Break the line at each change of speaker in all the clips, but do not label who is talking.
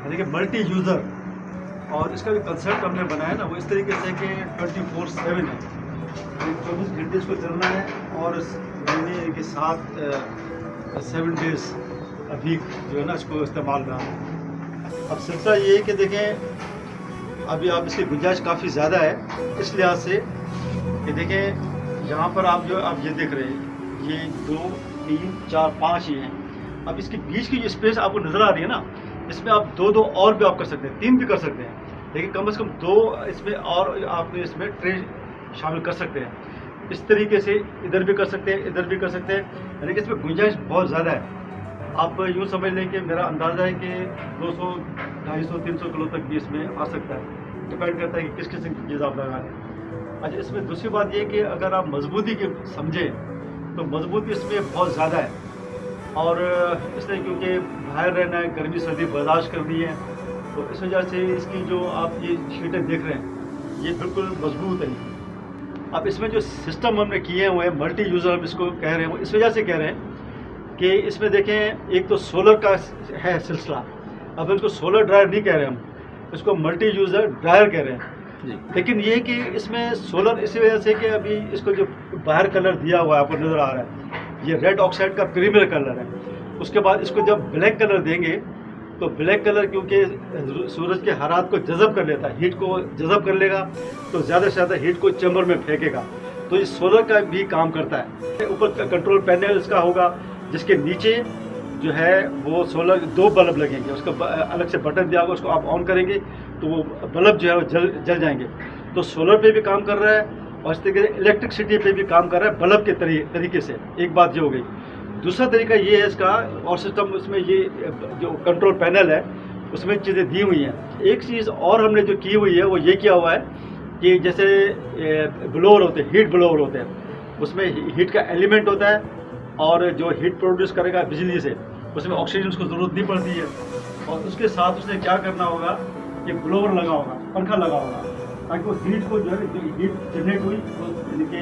देखिए multi user, और इसका जो कंसेप्ट हमने बनाया ना वो इस तरीके से कि 24/7 है, 24 घंटे इसको चलना है, और महीने के साथ 7 डेज अ वीक जो है ना इसको इस्तेमाल करना है। अब सिलसिला ये है कि देखें अभी आप इसकी गुंजाइश काफ़ी ज़्यादा है, इस लिहाज से कि देखें यहाँ पर आप ये देख रहे हैं, ये 2 3 4 5 ये हैं। अब इसके बीच की जो स्पेस आपको नज़र आ रही है ना, इसमें आप दो और भी आप कर सकते हैं, 3 भी कर सकते हैं, लेकिन कम से कम 2 इसमें और आप इसमें ट्रे शामिल कर सकते हैं। इस तरीके से इधर भी कर सकते हैं, इधर भी कर सकते हैं, यानी कि इसमें गुंजाइश बहुत ज़्यादा है। आप यूँ समझ लें कि मेरा अंदाज़ा है कि 200 250 300 किलो तक भी इसमें आ सकता है, डिपेंड करता है कि किस किस्म की चीज़ आप लगा रहे हैं। अच्छा, इसमें दूसरी बात ये कि अगर आप मजबूती की समझें तो मजबूती इसमें बहुत ज़्यादा है, और इसलिए क्योंकि बाहर रहना है, गर्मी सर्दी बर्दाश्त करनी है, तो इस वजह से इसकी जो आप ये शीटें देख रहे हैं ये बिल्कुल मजबूत है। अब इसमें जो सिस्टम हमने किए हुए हैं, मल्टी यूज़र हम इसको कह रहे हैं, वो इस वजह से कह रहे हैं कि इसमें देखें एक तो सोलर का है सिलसिला। अब इसको सोलर ड्रायर नहीं कह रहे हम, इसको मल्टी यूज़र ड्रायर कह रहे हैं जी। लेकिन ये कि इसमें सोलर इसी वजह से कि अभी इसको जो बाहर कलर दिया हुआ है आपको नज़र आ रहा है, ये रेड ऑक्साइड का प्रीमियर कलर है। उसके बाद इसको जब ब्लैक कलर देंगे तो ब्लैक कलर क्योंकि सूरज के हरारत को जज़ब कर लेता है, हीट को जज़ब कर लेगा, तो ज़्यादा से ज़्यादा हीट को चैम्बर में फेंकेगा, तो ये सोलर का भी काम करता है। ऊपर कंट्रोल पैनल इसका होगा, जिसके नीचे जो है वो सोलर 2 बल्ब लगेंगे, उसका अलग से बटन दिया होगा, उसको आप ऑन करेंगे तो वो बल्ब जो है वो जल जाएंगे। तो सोलर पे भी काम कर रहा है, और इस तरीके से इलेक्ट्रिसिटी पे भी काम कर रहा है बल्ब के तरीके से। एक बात ये हो गई। दूसरा तरीका ये है इसका, और सिस्टम उसमें ये जो कंट्रोल पैनल है उसमें चीज़ें दी हुई हैं। एक चीज़ और हमने जो की हुई है वो ये किया हुआ है कि जैसे ब्लोअर होते हैं, हीट ब्लोअर होते हैं, उसमें हीट का एलिमेंट होता है, और जो हीट प्रोड्यूस करेगा बिजली से उसमें ऑक्सीजन को ज़रूरत नहीं पड़ती है, और उसके साथ उसने क्या करना होगा कि ब्लोअर लगा होगा, पंखा लगा होगा, ताकि वो हीट को जो है हीट जनरेट हुई तो यानी कि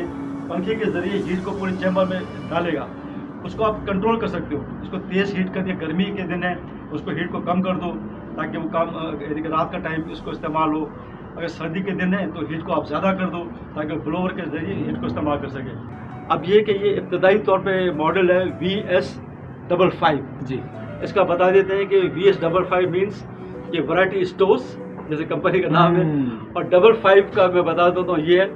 पंखे के ज़रिए हीट को पूरे चैम्बर में डालेगा। उसको आप कंट्रोल कर सकते हो, इसको तेज़ हीट कर दिया, गर्मी के दिन है उसको हीट को कम कर दो ताकि वो काम यानी कि रात का टाइम इसको इस्तेमाल हो। अगर सर्दी के दिन है तो हीट को आप ज़्यादा कर दो ताकि ब्लोअर के ज़रिए हीट को इस्तेमाल कर सके। अब ये कि ये इब्तदाई तौर पे मॉडल है VS55 जी। इसका बता देते हैं कि VS55 मीन्स ये वैरायटी स्टोर्स जैसे कंपनी का नाम है, और 55 का मैं बता देता हूँ ये है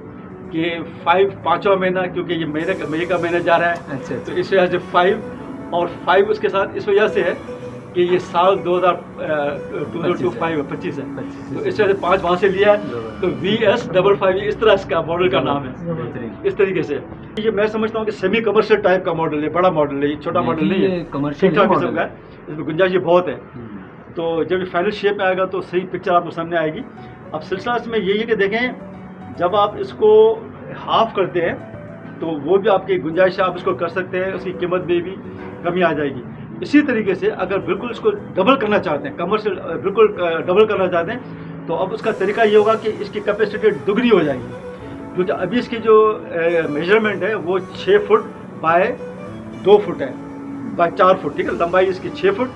कि 5 पाँचवा महीना, क्योंकि ये मई का महीना जा रहा है। अच्छा। तो इस वजह से 5 और 5 उसके साथ इस वजह से है कि ये साल 2025 है, तो इस वजह से 5 वहाँ से लिया है, तो VS55 इस तरह इसका मॉडल का नाम है। इस तरीके से ये मैं समझता हूँ कि सेमी कमर्शियल टाइप का मॉडल है, बड़ा मॉडल है, छोटा मॉडल नहीं है, ठीक ठाक किस्म का है, इसमें गुंजाइश बहुत है। तो जब ये फाइनल शेप में आएगा तो सही पिक्चर आपको सामने आएगी। अब सिलसिला इसमें यही है कि देखें जब आप इसको हाफ करते हैं तो वो भी आपकी गुंजाइश आप इसको कर सकते हैं, उसकी कीमत में भी कमी आ जाएगी। इसी तरीके से अगर बिल्कुल इसको डबल करना चाहते हैं, कमर्शियल बिल्कुल डबल करना चाहते हैं, तो अब उसका तरीका ये होगा कि इसकी कैपेसिटी दुगनी हो जाएगी, क्योंकि अभी इसकी जो मेजरमेंट है वो 6 फुट बाय 2 फुट है, बाय 4 फुट, ठीक है। लंबाई इसकी 6 फुट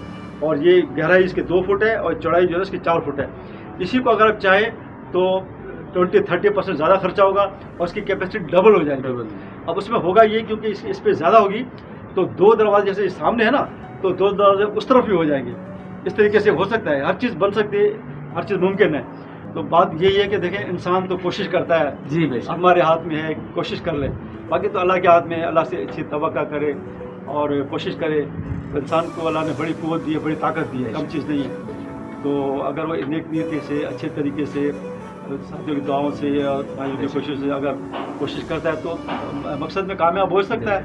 और ये गहराई इसकी 2 फुट है, और चौड़ाई जो है इसकी 4 फुट है। इसी को अगर आप चाहें तो 20-30% ज़्यादा खर्चा होगा और इसकी कैपेसिटी डबल हो जाएगी। अब उसमें होगा ये क्योंकि इस पर ज़्यादा होगी तो 2 दरवाजे जैसे सामने है ना, तो 2 दरवाजे उस तरफ भी हो जाएंगे। इस तरीके से हो सकता है, हर चीज़ बन सकती है, हर चीज़ मुमकिन है। तो बात यही है कि देखें इंसान तो कोशिश करता है जी, हमारे हाथ में है, कोशिश कर ले, बाकी तो अल्लाह के हाथ में है। अल्लाह से अच्छी तवक्का करे और कोशिश करे। इंसान को अल्लाह ने बड़ी कुव्वत दी है, बड़ी ताकत दी है, कम चीज़ नहीं है। तो अगर वो नेक नीयत से अच्छे तरीके से साथियों की दुआओं से और भाइयों की कोशिश से अगर कोशिश करता है तो मकसद में कामयाब हो सकता है।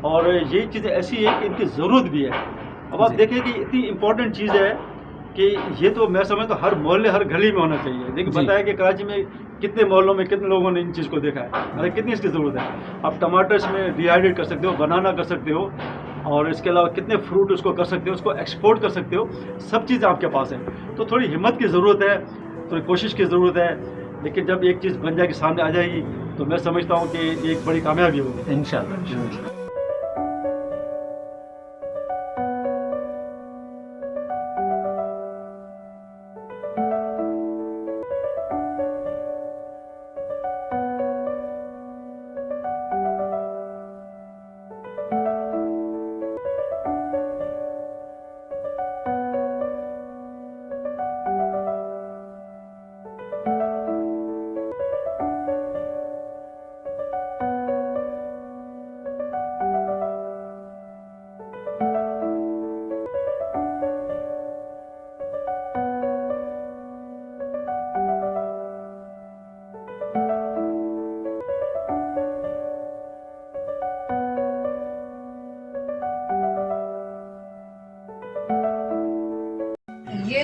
और ये चीज़ें ऐसी है कि इनकी ज़रूरत भी है। अब आप देखें कि इतनी इम्पोर्टेंट चीज़ है कि ये तो मैं समझता हूँ हर मोहल्ले हर गली में होना चाहिए। लेकिन बताया कि कराची में कितने मोहल्लों में कितने लोगों ने इन चीज़ को देखा है, अरे कितनी इसकी ज़रूरत है। आप टमाटर इसमें डिहाइड्रेट कर सकते हो, बनाना कर सकते हो, और इसके अलावा कितने फ्रूट उसको कर सकते हो, उसको एक्सपोर्ट कर सकते हो, सब चीज़ आपके पास है। तो थोड़ी हिम्मत की ज़रूरत है, थोड़ी कोशिश की ज़रूरत है, लेकिन जब एक चीज़ बन जाएगी सामने आ जाएगी तो मैं समझता हूँ कि ये एक बड़ी कामयाबी होगी इंशाल्लाह।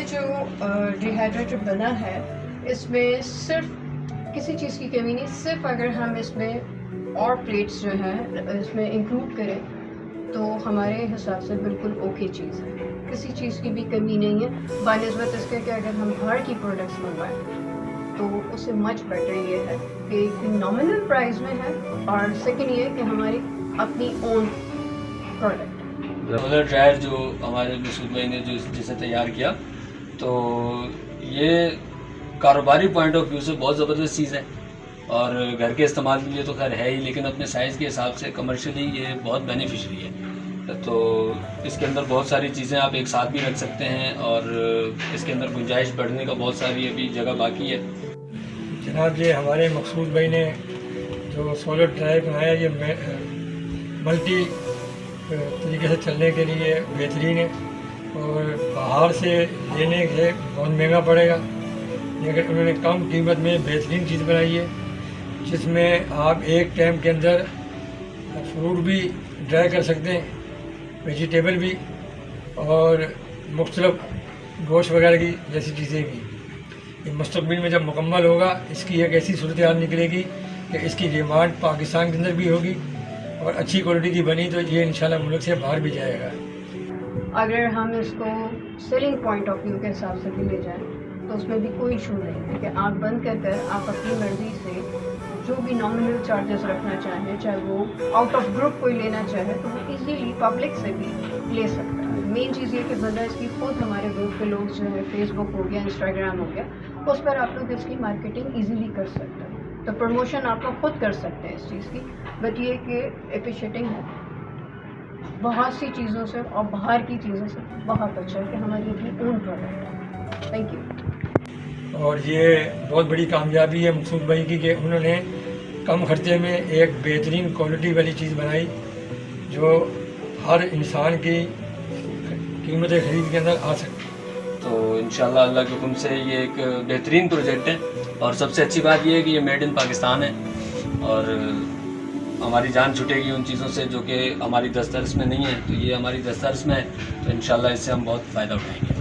जो डिहाइड्रेटर बना है इसमें सिर्फ किसी चीज़ की कमी नहीं, सिर्फ अगर हम इसमें और प्लेट्स जो हैं इसमें इंक्लूड करें तो हमारे हिसाब से बिल्कुल ओके चीज़ है, किसी चीज़ की भी कमी नहीं है। बानिस्बत इसके कि अगर हम बाहर की प्रोडक्ट्स मंगवाएं तो उससे मच बेटर ये है कि नॉमिनल प्राइस में है, और सेकंड ये कि हमारी अपनी ओन प्रोडक्ट।
सोलर ड्रायर जो हमारे मसूद भाई ने जिसे तैयार किया, तो ये कारोबारी पॉइंट ऑफ व्यू से बहुत ज़बरदस्त चीज़ है, और घर के इस्तेमाल के लिए तो खैर है ही, लेकिन अपने साइज़ के हिसाब से कमर्शियली ये बहुत बेनिफिशरी है। तो इसके अंदर बहुत सारी चीज़ें आप एक साथ भी रख सकते हैं, और इसके अंदर गुंजाइश बढ़ने का बहुत सारी अभी जगह बाकी है।
जनाब, ये हमारे मकसूद भाई ने जो सोलर ड्रायर बनाया, ये मल्टी तरीके से चलने के लिए बेहतरीन है, और बाहर से लेने से बहुत महंगा पड़ेगा, लेकिन उन्होंने कम कीमत में बेहतरीन चीज़ बनाई है, जिसमें आप एक टाइम के अंदर फ्रूट भी ड्राई कर सकते हैं, वेजिटेबल भी, और मुख्तलिफ गोश्त वगैरह की जैसी चीज़ें भी। ये मुस्तक़बिल में जब मुकम्मल होगा, इसकी एक ऐसी सूरत हाल निकलेगी कि इसकी डिमांड पाकिस्तान के अंदर भी होगी, और अच्छी क्वालिटी की बनी तो ये इंशाल्लाह मुल्क से बाहर भी जाएगा।
अगर हम इसको सेलिंग पॉइंट ऑफ व्यू के हिसाब से भी ले जाएं तो उसमें भी कोई इशू नहीं है कि आँख बंद कर कर आप अपनी मर्ज़ी से जो भी नॉमिनल चार्जेस रखना चाहें, चाहे वो आउट ऑफ ग्रुप कोई लेना चाहे तो वो इजीली पब्लिक से भी ले सकता है। मेन चीज़ ये कि बंदा इसकी खुद हमारे ग्रुप के लोग जो है, फेसबुक हो गया, इंस्टाग्राम हो गया, उस पर आप लोग इसकी मार्केटिंग ईजीली कर सकते हैं, तो प्रमोशन आप लोग खुद कर सकते हैं इस चीज़ की। बट ये कि एप्रिशिएटिंग है बहुत सी चीज़ों से और बाहर की चीज़ों से बहुत अच्छा है कि हमारी अपनी ओन प्रोडक्ट है। Thank you.
और ये बहुत बड़ी कामयाबी है मकसूद भाई की कि उन्होंने कम खर्चे में एक बेहतरीन क्वालिटी वाली चीज़ बनाई जो हर इंसान की कीमत खरीद के अंदर आ सकती है।
तो इंशाल्लाह अल्लाह के हुक्म से ये एक बेहतरीन प्रोजेक्ट है, और सबसे अच्छी बात ये है कि ये मेड इन पाकिस्तान है, और हमारी जान छूटेगी उन चीज़ों से जो कि हमारी दस्तरस में नहीं है, तो ये हमारी दस्तरस में है, तो इंशाल्लाह इससे हम बहुत फ़ायदा उठाएंगे।